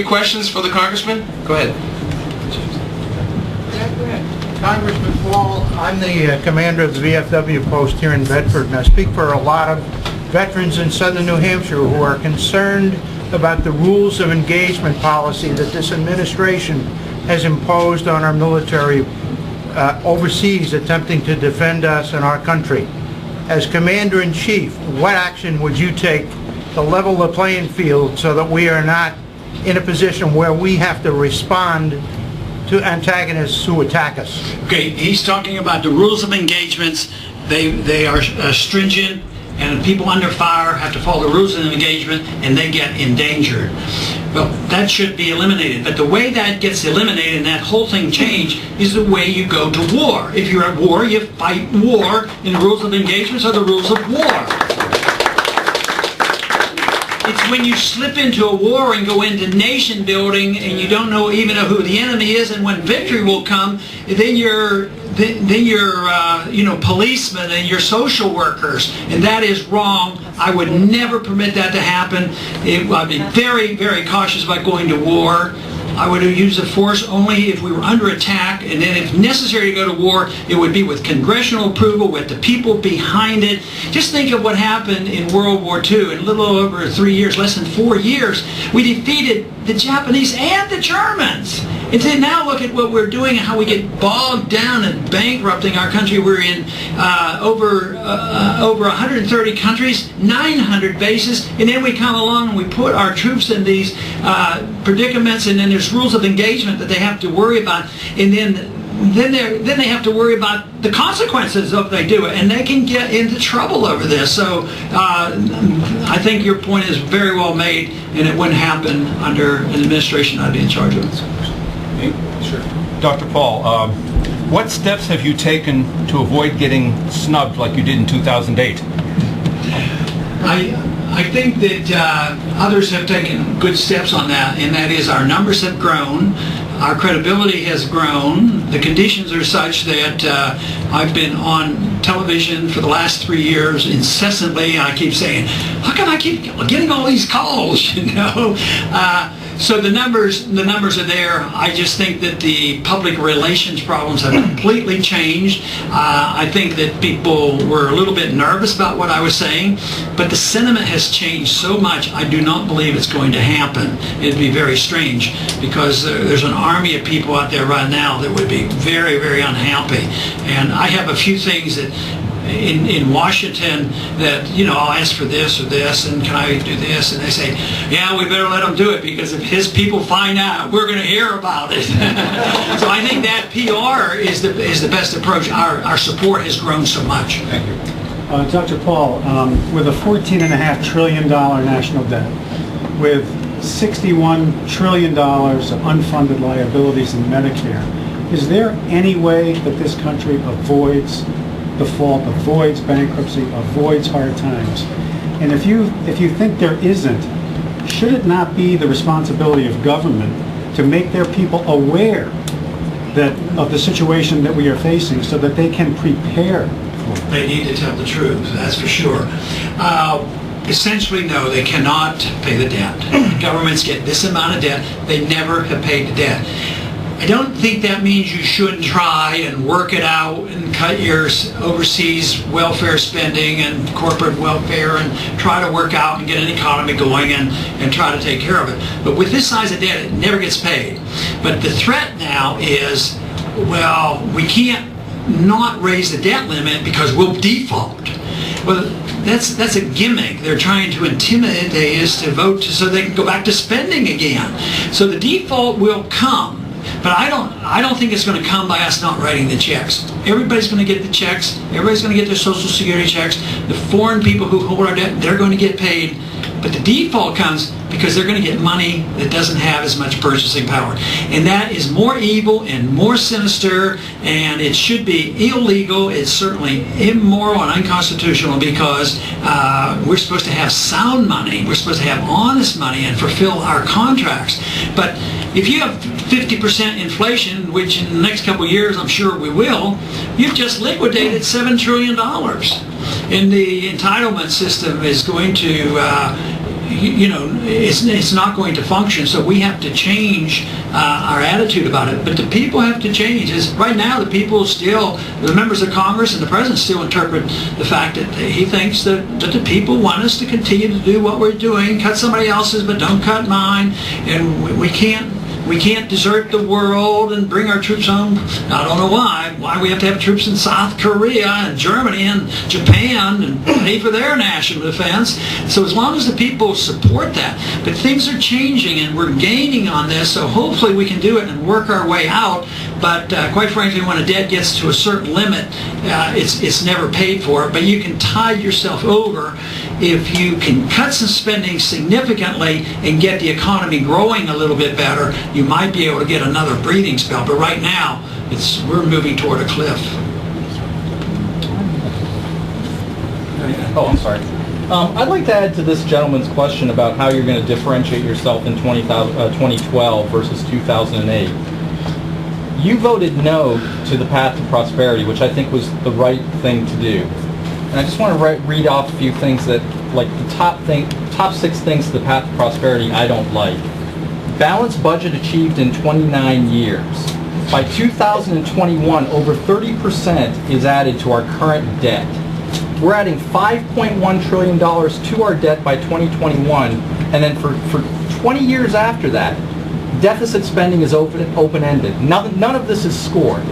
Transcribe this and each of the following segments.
questions for the Congressman? Go ahead. Congressman Paul, I'm the commander of the VFW post here in Bedford, and I speak for a lot of veterans in southern New Hampshire who are concerned about the rules of engagement policy that this administration has imposed on our military overseas attempting to defend us and our country. As Commander-in-Chief, what action would you take to level the playing field so that we are not in a position where we have to respond to antagonists who attack us? Okay, he's talking about the rules of engagements. They are stringent, and people under fire have to follow the rules of engagement, and they get endangered. Well, that should be eliminated. But the way that gets eliminated and that whole thing changed is the way you go to war. If you're at war, you fight war, and the rules of engagements are the rules of war. It's when you slip into a war and go into nation building and you don't know even who the enemy is, and when victory will come, then you're policemen and your social workers, and that is wrong. I would never permit that to happen. I'd be very, very cautious about going to war. I would use the force only if we were under attack, and then if necessary to go to war, it would be with congressional approval, with the people behind it. Just think of what happened in World War II. In a little over 3 years, less than 4 years, we defeated the Japanese and the Germans. And then now look at what we're doing and how we get bogged down and bankrupting our country. We're in over 130 countries, 900 bases, and then we come along and we put our troops in these predicaments, and then there's rules of engagement that they have to worry about, and then they have to worry about the consequences of they do it, and they can get into trouble over this. So I think your point is very well made, and it wouldn't happen under an administration I'd be in charge of. Sure. Dr. Paul, what steps have you taken to avoid getting snubbed like you did in 2008? I think that others have taken good steps on that, and that is our numbers have grown, our credibility has grown, the conditions are such that I've been on television for the last 3 years incessantly. I keep saying, how come I keep getting all these calls, you know? So the numbers are there. I just think that the public relations problems have completely changed. I think that people were a little bit nervous about what I was saying, but the sentiment has changed so much, I do not believe it's going to happen. It'd be very strange, because there's an army of people out there right now that would be very, very unhappy. And I have a few things that in Washington that, you know, I'll ask for this or this, and can I do this? And they say, yeah, we better let them do it, because if his people find out, we're going to hear about it. So I think that PR is the best approach. Our support has grown so much. Thank you. Dr. Paul, with a $14.5 trillion national debt, with $61 trillion of unfunded liabilities in Medicare, is there any way that this country avoids default, avoids bankruptcy, avoids hard times? And if you think there isn't, should it not be the responsibility of government to make their people aware of the situation that we are facing, so that they can prepare for it? They need to tell the truth, that's for sure. Essentially, no, they cannot pay the debt. Governments get this amount of debt. They never have paid the debt. I don't think that means you shouldn't try and work it out and cut your overseas welfare spending and corporate welfare and try to work out and get an economy going and try to take care of it. But with this size of debt, it never gets paid. But the threat now is, well, we can't not raise the debt limit because we'll default. Well, that's a gimmick. They're trying to intimidate us to vote so they can go back to spending again. So the default will come. But I don't think it's going to come by us not writing the checks. Everybody's going to get the checks. Everybody's going to get their Social Security checks. The foreign people who hold our debt, they're going to get paid. But the default comes because they're going to get money that doesn't have as much purchasing power. And that is more evil and more sinister, and it should be illegal. It's certainly immoral and unconstitutional, because we're supposed to have sound money. We're supposed to have honest money and fulfill our contracts. But if you have 50% inflation, which in the next couple of years I'm sure we will, you've just liquidated $7 trillion. And the entitlement system is going to it's not going to function. So we have to change our attitude about it. But the people have to change. Right now, the people still, the members of Congress and the president still interpret the fact that he thinks that the people want us to continue to do what we're doing, cut somebody else's, but don't cut mine, and we can't desert the world and bring our troops home. I don't know why we have to have troops in South Korea and Germany and Japan and pay for their national defense. So as long as the people support that, but things are changing and we're gaining on this, so hopefully we can do it and work our way out. But quite frankly, when a debt gets to a certain limit, it's never paid for. But you can tide yourself over if you can cut some spending significantly and get the economy growing a little bit better. You might be able to get another breathing spell. But right now, we're moving toward a cliff. Oh, I'm sorry. I'd like to add to this gentleman's question about how you're going to differentiate yourself in 2012 versus 2008. You voted no to the path to prosperity, which I think was the right thing to do. And I just want to read off a few things that, like the top 6 things to the path to prosperity I don't like. Balanced budget achieved in 29 years. By 2021, over 30% is added to our current debt. We're adding $5.1 trillion to our debt by 2021, and then for 20 years after that, deficit spending is open-ended. None of this is scored.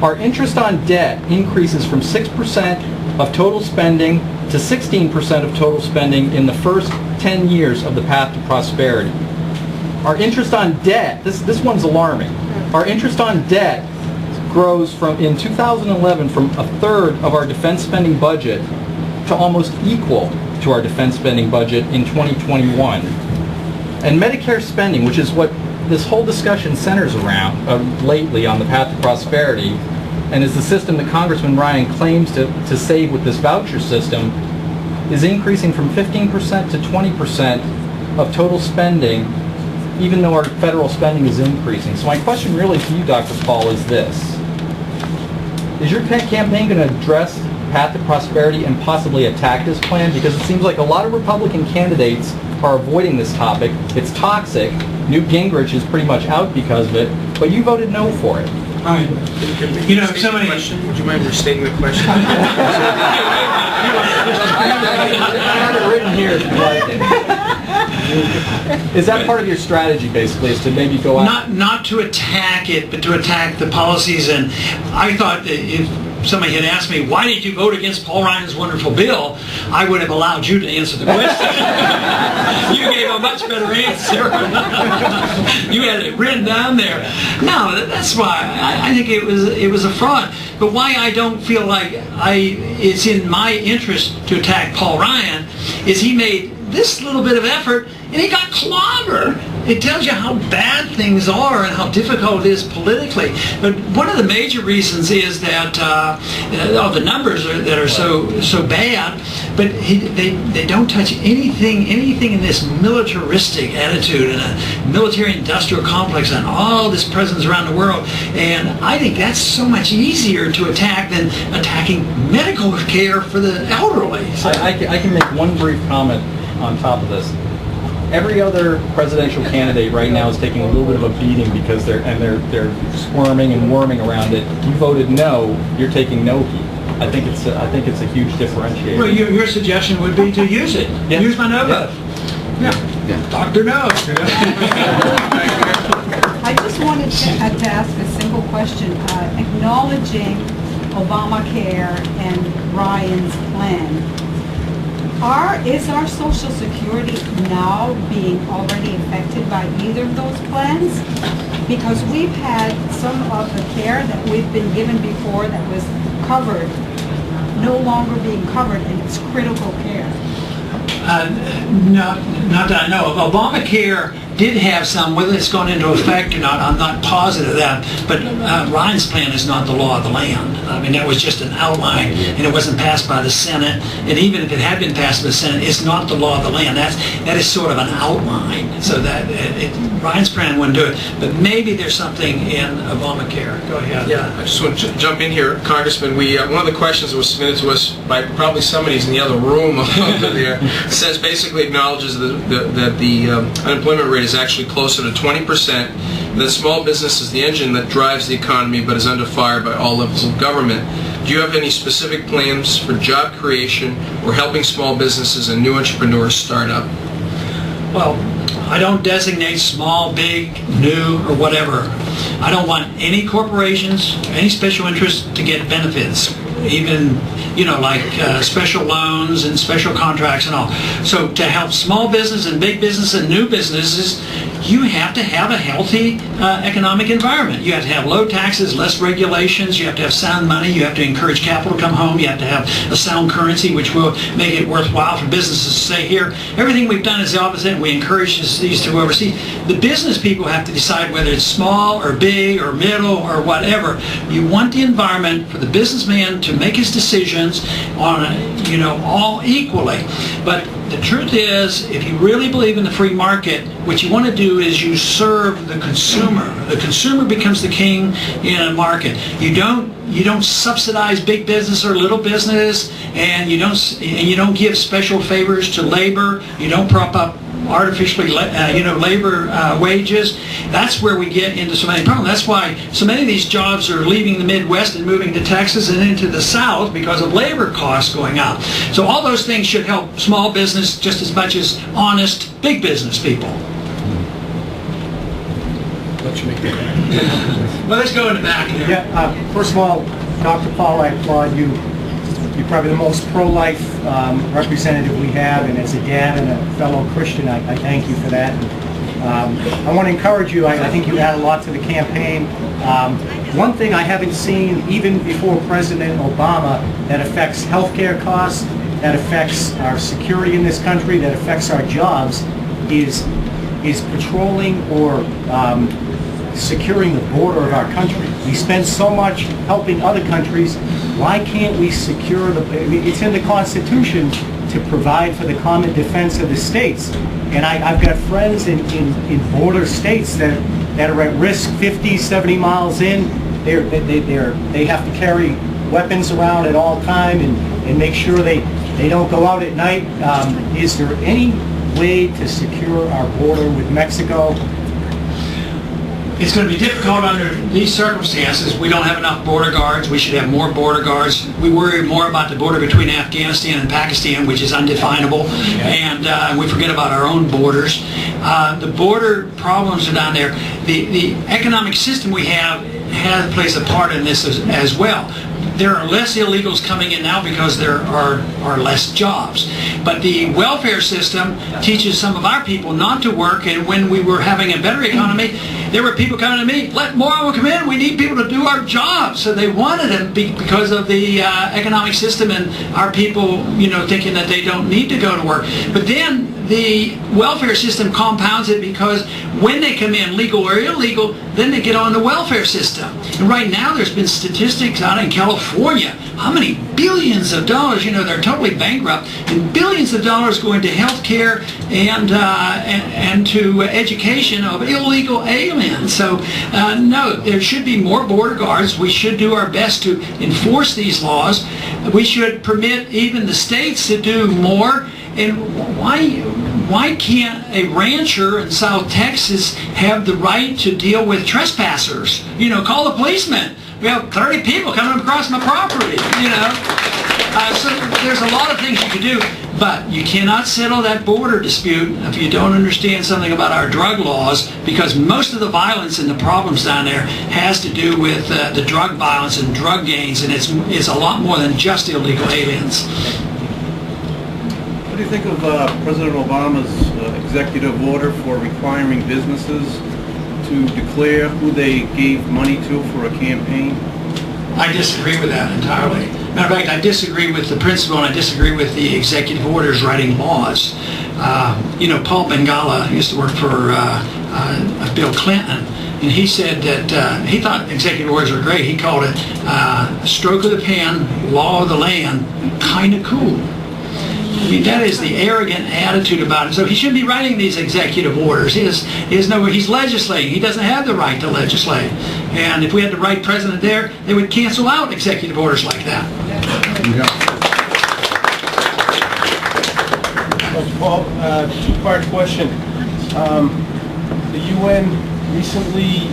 Our interest on debt increases from 6% of total spending to 16% of total spending in the first 10 years of the path to prosperity. Our interest on debt, this one's alarming. Our interest on debt grows in 2011 from a third of our defense spending budget to almost equal to our defense spending budget in 2021. And Medicare spending, which is what this whole discussion centers around lately on the path to prosperity, and is the system that Congressman Ryan claims to save with this voucher system, is increasing from 15% to 20% of total spending, even though our federal spending is increasing. So my question really to you, Dr. Paul, is this. Is your campaign going to address path to prosperity and possibly attack this plan? Because it seems like a lot of Republican candidates are avoiding this topic. It's toxic. Newt Gingrich is pretty much out because of it, but you voted no for it. You know, if somebody... Would you mind restating the question? I have it written here. Is that part of your strategy, basically, is to maybe go out? Not to attack it, but to attack the policies. And I thought that if somebody had asked me, why did you vote against Paul Ryan's wonderful bill, I would have allowed you to answer the question. You gave a much better answer. You had it written down there. No, that's why I think it was a fraud. But why I don't feel like it's in my interest to attack Paul Ryan is he made this little bit of effort and he got clobbered. It tells you how bad things are and how difficult it is politically. But one of the major reasons is that the numbers that are so bad. But they don't touch anything in this militaristic attitude and a military-industrial complex and all this presence around the world. And I think that's so much easier to attack than attacking medical care for the elderly. So. I can make one brief comment on top of this. Every other presidential candidate right now is taking a little bit of a beating because they're squirming and worming around it. You voted no. You're taking no heat. I think it's a huge differentiator. Well, your suggestion would be to use it. Yeah. Use my no vote. Yeah. Dr. No. I just wanted to ask a simple question. Acknowledging Obamacare and Ryan's plan, is our Social Security now being already affected by either of those plans? Because we've had some of the care that we've been given before that was covered, no longer being covered, and it's critical care. Not that I know of. Obamacare did have some, whether it's gone into effect or not, I'm not positive of that, but Ryan's plan is not the law of the land. I mean, that was just an outline, and it wasn't passed by the Senate, and even if it had been passed by the Senate, it's not the law of the land. That is sort of an outline, so that Ryan's plan wouldn't do it, but maybe there's something in Obamacare. Go ahead. Yeah, I just want to jump in here, Congressman. One of the questions that was submitted to us by probably somebody's in the other room over there says basically acknowledges that the unemployment rate is actually closer to 20%, and that small business is the engine that drives the economy but is under fire by all levels of government. Do you have any specific plans for job creation or helping small businesses and new entrepreneurs start up? Well, I don't designate small, big, new, or whatever. I don't want any corporations, any special interests to get benefits, even, like special loans and special contracts and all. So to help small business and big business and new businesses, you have to have a healthy economic environment. You have to have low taxes, less regulations, you have to have sound money, you have to encourage capital to come home, you have to have a sound currency which will make it worthwhile for businesses to stay here. Everything we've done is the opposite, and we encourage these to go overseas. The business people have to decide whether it's small or big or middle or whatever. You want the environment for the businessman to make his decisions on, all equally. But the truth is, if you really believe in the free market, what you want to do is you serve the consumer. The consumer becomes the king in a market. You don't subsidize big business or little business, and you don't give special favors to labor. You don't prop up artificially, labor wages. That's where we get into so many problems. That's why so many of these jobs are leaving the Midwest and moving to Texas and into the South because of labor costs going up. So all those things should help small business just as much as honest big business people. Well, let's go in the back here. Yeah, first of all, Dr. Paul, I applaud you. You're probably the most pro-life representative we have, and as a dad and a fellow Christian, I thank you for that. I want to encourage you. I think you add a lot to the campaign. One thing I haven't seen, even before President Obama, that affects healthcare costs, that affects our security in this country, that affects our jobs, is patrolling or securing the border of our country. We spend so much helping other countries. Why can't we secure it's in the Constitution to provide for the common defense of the states. And I've got friends in border states that are at risk 50, 70 miles in. They have to carry weapons around at all time and make sure they don't go out at night. Is there any way to secure our border with Mexico? It's going to be difficult under these circumstances. We don't have enough border guards. We should have more border guards. We worry more about the border between Afghanistan and Pakistan, which is undefinable, and we forget about our own borders. The border problems are down there. The economic system we have plays a part in this as well. There are less illegals coming in now because there are less jobs. But the welfare system teaches some of our people not to work, and when we were having a better economy, there were people coming to me, let more of them come in, we need people to do our jobs. So they wanted them because of the economic system and our people, thinking that they don't need to go to work. But then the welfare system compounds it because when they come in, legal or illegal, then they get on the welfare system. And right now there's been statistics out in California, how many billions of dollars, they're totally bankrupt, and billions of dollars going to health care and to education of illegal aliens. So no, there should be more border guards. We should do our best to enforce these laws. We should permit even the states to do more. And why can't a rancher in South Texas have the right to deal with trespassers? Call the policeman. We have 30 people coming across my property, So there's a lot of things you can do, but you cannot settle that border dispute if you don't understand something about our drug laws, because most of the violence and the problems down there has to do with the drug violence and drug gangs, and it's a lot more than just illegal aliens. What do you think of President Obama's executive order for requiring businesses to declare who they gave money to for a campaign? I disagree with that entirely. Matter of fact, I disagree with the principle and I disagree with the executive orders writing laws. Paul Bengala used to work for Bill Clinton, and he said that he thought executive orders were great. He called it stroke of the pen, law of the land, kind of cool. I mean, that is the arrogant attitude about it. So he shouldn't be writing these executive orders. He's legislating. He doesn't have the right to legislate. And if we had the right president there, they would cancel out executive orders like that. Paul, two-part question. The UN recently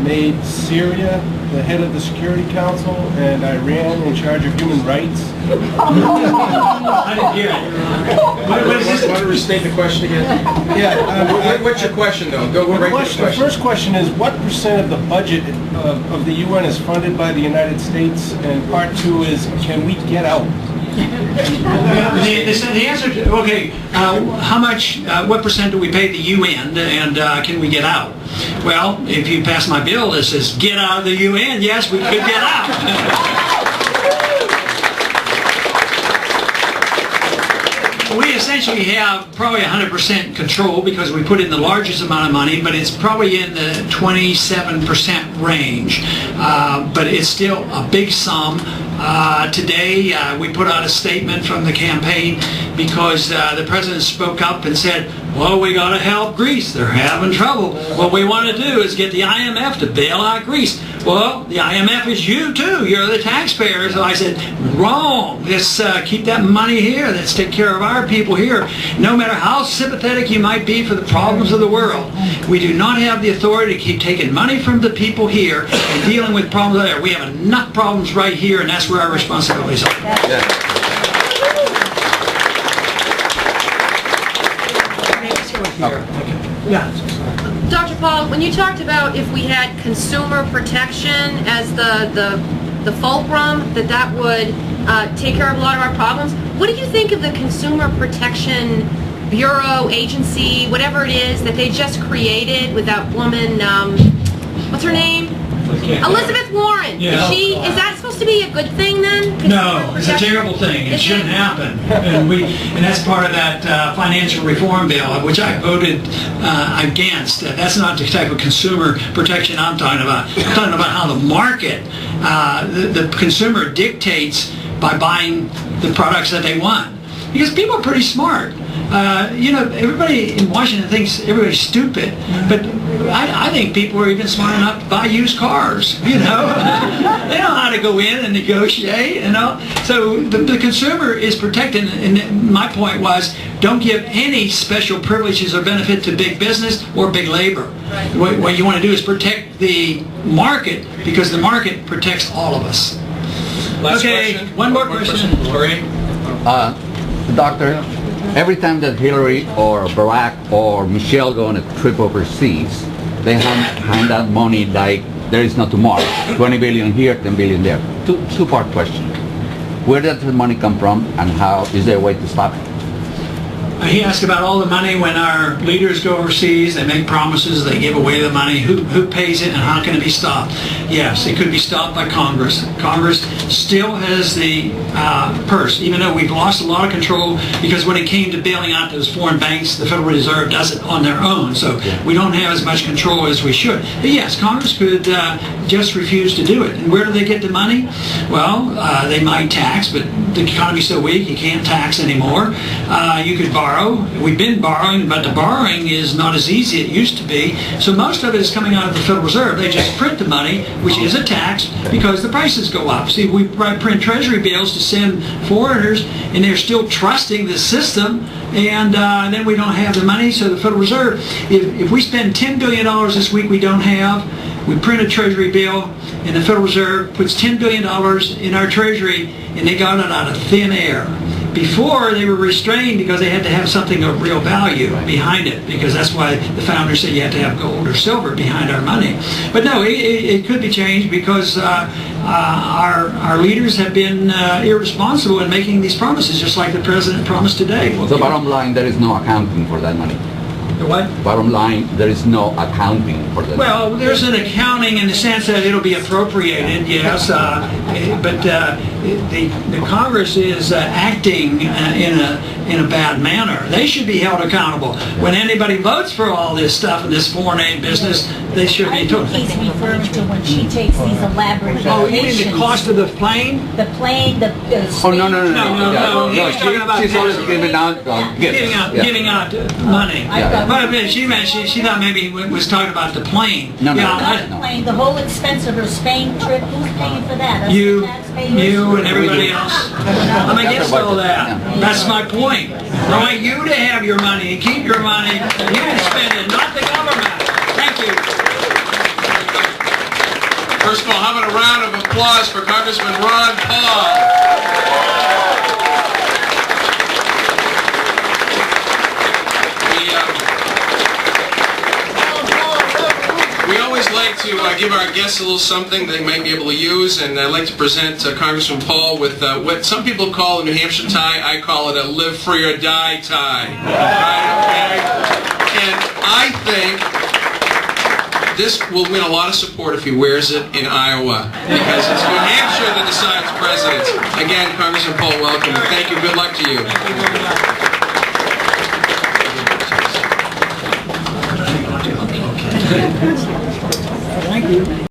made Syria the head of the Security Council and Iran in charge of human rights. I didn't hear it. Want to restate the question again? Yeah. What's your question, though? Go right to the question. The first question is, what percent of the budget of the UN is funded by the United States? And part two is, can we get out? The answer to, okay, how much, what percent do we pay the UN and can we get out? Well, if you pass my bill that says get out of the UN, yes, we could get out. We essentially have probably 100% control because we put in the largest amount of money, but it's probably in the 27% range. But it's still a big sum. Today, we put out a statement from the campaign because the president spoke up and said, well, we got to help Greece. They're having trouble. What we want to do is get the IMF to bail out Greece. Well, the IMF is you, too. You're the taxpayers. So I said, wrong. Let's keep that money here. Let's take care of our people here. No matter how sympathetic you might be for the problems of the world, we do not have the authority to keep taking money from the people here and dealing with problems there. We have enough problems right here, and that's where our responsibilities are. Dr. Paul, when you talked about if we had consumer protection as the fulcrum, that would take care of a lot of our problems, what do you think of the Consumer Protection Bureau, agency, whatever it is, that they just created with that woman, what's her name? Elizabeth Warren. Yeah. Is that supposed to be a good thing then? No, it's a terrible thing. It shouldn't happen. And that's part of that financial reform bill, which I voted against. That's not the type of consumer protection I'm talking about. I'm talking about how the market, the consumer dictates by buying the products that they want. Because people are pretty smart. Everybody in Washington thinks everybody's stupid, but I think people are even smart enough to buy used cars. They know how to go in and negotiate. So the consumer is protected. And my point was, don't give any special privileges or benefit to big business or big labor. Right. What you want to do is protect the market because the market protects all of us. Last okay, question. one more question. Lorraine? Doctor, every time that Hillary or Barack or Michelle go on a trip overseas, they hand out money like there is no tomorrow. 20 billion here, 10 billion there. Two-part question. Where does the money come from and how is there a way to stop it? He asked about all the money when our leaders go overseas. They make promises, they give away the money. Who pays it and how can it be stopped? Yes, it could be stopped by Congress. Congress still has the purse, even though we've lost a lot of control because when it came to bailing out those foreign banks, the Federal Reserve does it on their own. So we don't have as much control as we should. But yes, Congress could just refuse to do it. And where do they get the money? Well, they might tax, but the economy's so weak you can't tax anymore. You could borrow. We've been borrowing, but the borrowing is not as easy as it used to be. So most of it is coming out of the Federal Reserve. They just print the money, which is a tax, because the prices go up. See, we print treasury bills to send foreigners, and they're still trusting the system, and then we don't have the money. So the Federal Reserve, if we spend $10 billion this week we don't have, we print a treasury bill, and the Federal Reserve puts $10 billion in our treasury, and they got it out of thin air. Before, they were restrained because they had to have something of real value behind it, because that's why the founders said you had to have gold or silver behind our money. But no, it could be changed because our leaders have been irresponsible in making these promises, just like the president promised today. The bottom line, there is no accounting for that money. The what? Bottom line, there is no accounting for that. Well, there's an accounting in the sense that it'll be appropriated, yes, but the Congress is acting in a bad manner. They should be held accountable. When anybody votes for all this stuff in this foreign aid business, they should be told. I think he's referring to when she takes these elaborate vacations. Oh, you mean the cost of the plane? The plane, the Oh, no. No. He's talking about She's always giving out gifts. giving out money. I thought- But she thought maybe he was talking about the plane. No. not the plane, the whole expense of her Spain trip, who's paying for that? That's You the taxpayers? and everybody else. I'm against all that. That's my point. I want you to have your money and keep your money. You can spend it, not the government. Thank you. First of all, how about a round of applause for Congressman Ron Paul? We always like to give our guests a little something they might be able to use, and I'd like to present Congressman Paul with what some people call a New Hampshire tie. I call it a live free or die tie. Right? Okay? And I think this will win a lot of support if he wears it in Iowa, because it's New Hampshire that decides presidents. Again, Congressman Paul, welcome. Thank you. Good luck to you. Thank you.